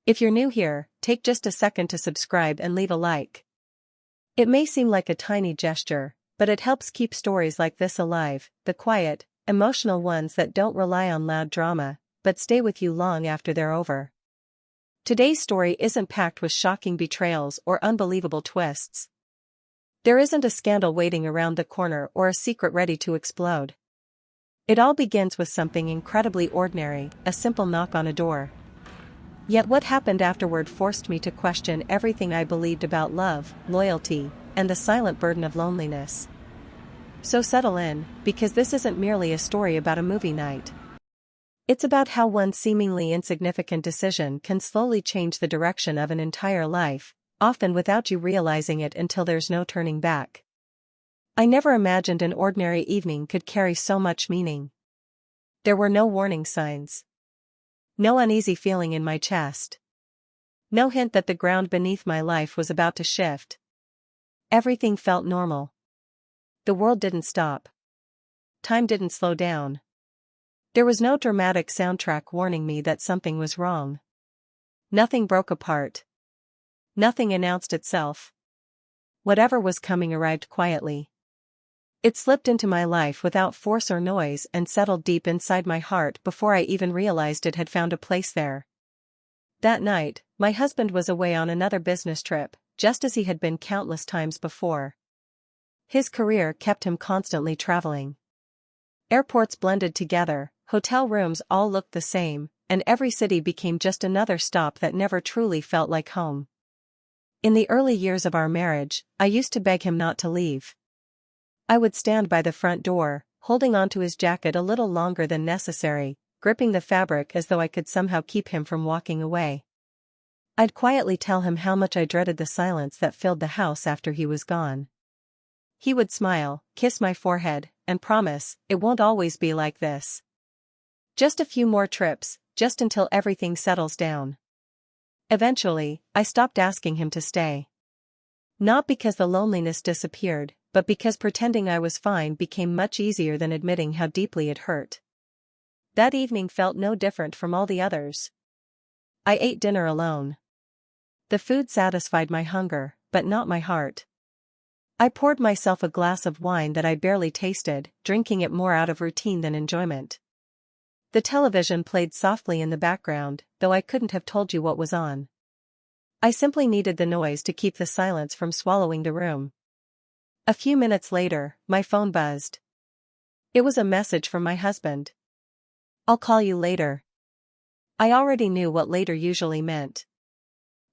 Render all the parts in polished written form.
If you're new here, take just a second to subscribe and leave a like. It may seem like a tiny gesture, but it helps keep stories like this alive, the quiet, emotional ones that don't rely on loud drama, but stay with you long after they're over. Today's story isn't packed with shocking betrayals or unbelievable twists. There isn't a scandal waiting around the corner or a secret ready to explode. It all begins with something incredibly ordinary, a simple knock on a door. Yet what happened afterward forced me to question everything I believed about love, loyalty, and the silent burden of loneliness. So settle in, because this isn't merely a story about a movie night. It's about how one seemingly insignificant decision can slowly change the direction of an entire life, often without you realizing it until there's no turning back. I never imagined an ordinary evening could carry so much meaning. There were no warning signs. No uneasy feeling in my chest. No hint that the ground beneath my life was about to shift. Everything felt normal. The world didn't stop. Time didn't slow down. There was no dramatic soundtrack warning me that something was wrong. Nothing broke apart. Nothing announced itself. Whatever was coming arrived quietly. It slipped into my life without force or noise and settled deep inside my heart before I even realized it had found a place there. That night, my husband was away on another business trip, just as he had been countless times before. His career kept him constantly traveling. Airports blended together, hotel rooms all looked the same, and every city became just another stop that never truly felt like home. In the early years of our marriage, I used to beg him not to leave. I would stand by the front door, holding onto his jacket a little longer than necessary, gripping the fabric as though I could somehow keep him from walking away. I'd quietly tell him how much I dreaded the silence that filled the house after he was gone. He would smile, kiss my forehead, and promise, "It won't always be like this. Just a few more trips, just until everything settles down." Eventually, I stopped asking him to stay. Not because the loneliness disappeared, but because pretending I was fine became much easier than admitting how deeply it hurt. That evening felt no different from all the others. I ate dinner alone. The food satisfied my hunger, but not my heart. I poured myself a glass of wine that I barely tasted, drinking it more out of routine than enjoyment. The television played softly in the background, though I couldn't have told you what was on. I simply needed the noise to keep the silence from swallowing the room. A few minutes later, my phone buzzed. It was a message from my husband. "I'll call you later." I already knew what later usually meant.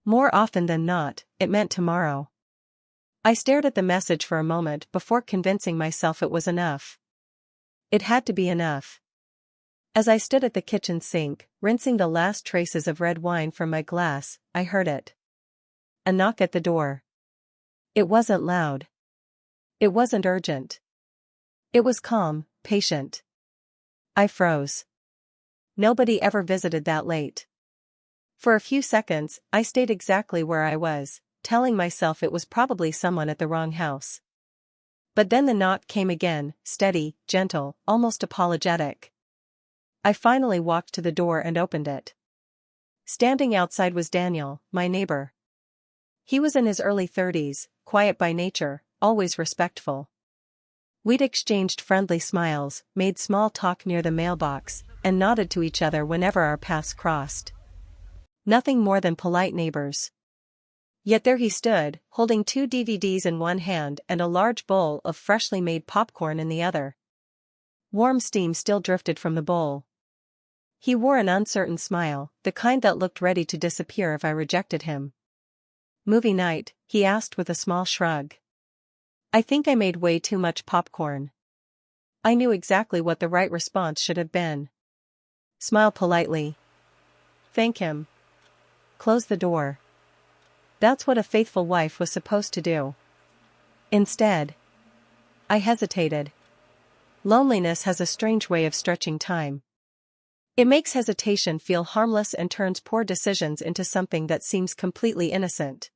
More often than not, it meant tomorrow. I stared at the message for a moment before convincing myself it was enough. It had to be enough. As I stood at the kitchen sink, rinsing the last traces of red wine from my glass, I heard it. A knock at the door. It wasn't loud. It wasn't urgent. It was calm, patient. I froze. Nobody ever visited that late. For a few seconds, I stayed exactly where I was, telling myself it was probably someone at the wrong house. But then the knock came again, steady, gentle, almost apologetic. I finally walked to the door and opened it. Standing outside was Daniel, my neighbor. He was in his early 30s, quiet by nature, always respectful. We'd exchanged friendly smiles, made small talk near the mailbox, and nodded to each other whenever our paths crossed. Nothing more than polite neighbors. Yet there he stood, holding 2 DVDs in one hand and a large bowl of freshly made popcorn in the other. Warm steam still drifted from the bowl. He wore an uncertain smile, the kind that looked ready to disappear if I rejected him. "Movie night?" he asked with a small shrug. I think I made way too much popcorn. I knew exactly what the right response should have been. Smile politely. Thank him. Close the door. That's what a faithful wife was supposed to do. Instead, I hesitated. Loneliness has a strange way of stretching time. It makes hesitation feel harmless and turns poor decisions into something that seems completely innocent.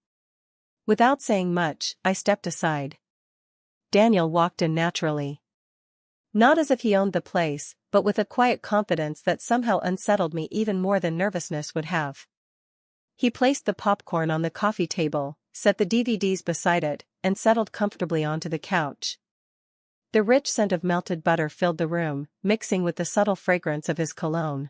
Without saying much, I stepped aside. Daniel walked in naturally. Not as if he owned the place, but with a quiet confidence that somehow unsettled me even more than nervousness would have. He placed the popcorn on the coffee table, set the DVDs beside it, and settled comfortably onto the couch. The rich scent of melted butter filled the room, mixing with the subtle fragrance of his cologne.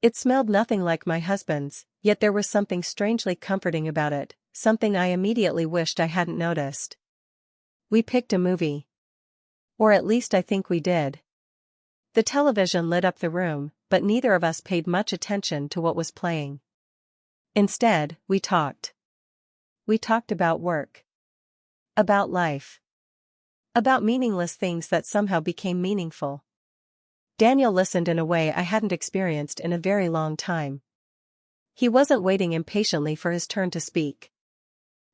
It smelled nothing like my husband's, yet there was something strangely comforting about it, something I immediately wished I hadn't noticed. We picked a movie. Or at least I think we did. The television lit up the room, but neither of us paid much attention to what was playing. Instead, we talked. We talked about work. About life. About meaningless things that somehow became meaningful. Daniel listened in a way I hadn't experienced in a very long time. He wasn't waiting impatiently for his turn to speak.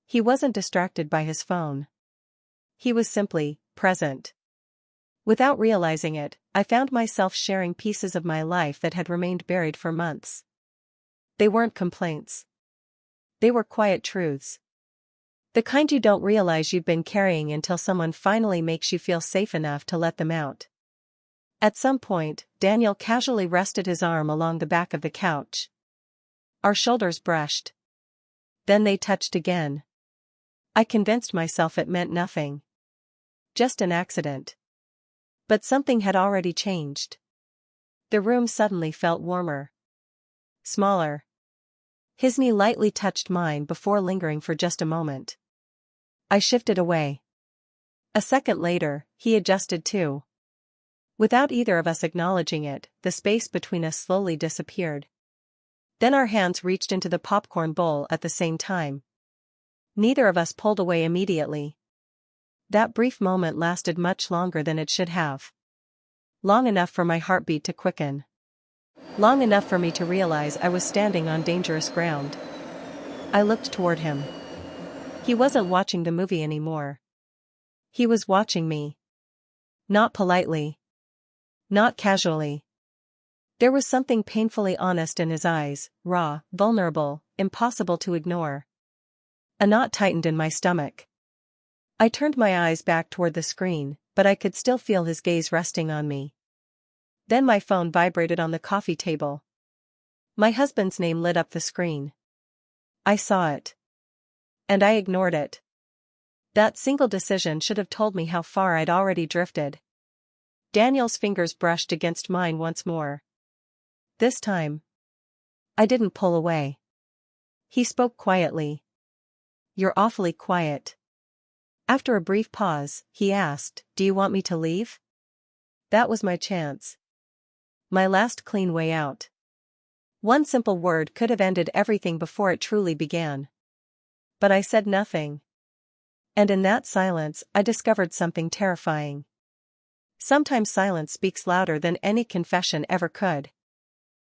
He wasn't distracted by his phone. He was simply present. Without realizing it, I found myself sharing pieces of my life that had remained buried for months. They weren't complaints. They were quiet truths. The kind you don't realize you've been carrying until someone finally makes you feel safe enough to let them out. At some point, Daniel casually rested his arm along the back of the couch. Our shoulders brushed. Then they touched again. I convinced myself it meant nothing. Just an accident. But something had already changed. The room suddenly felt warmer. Smaller. His knee lightly touched mine before lingering for just a moment. I shifted away. A second later, he adjusted too. Without either of us acknowledging it, the space between us slowly disappeared. Then our hands reached into the popcorn bowl at the same time. Neither of us pulled away immediately. That brief moment lasted much longer than it should have. Long enough for my heartbeat to quicken. Long enough for me to realize I was standing on dangerous ground. I looked toward him. He wasn't watching the movie anymore. He was watching me. Not politely. Not casually. There was something painfully honest in his eyes, raw, vulnerable, impossible to ignore. A knot tightened in my stomach. I turned my eyes back toward the screen, but I could still feel his gaze resting on me. Then my phone vibrated on the coffee table. My husband's name lit up the screen. I saw it. And I ignored it. That single decision should have told me how far I'd already drifted. Daniel's fingers brushed against mine once more. This time, I didn't pull away. He spoke quietly. "You're awfully quiet." After a brief pause, he asked, "Do you want me to leave?" That was my chance. My last clean way out. One simple word could have ended everything before it truly began. But I said nothing. And in that silence, I discovered something terrifying. Sometimes silence speaks louder than any confession ever could.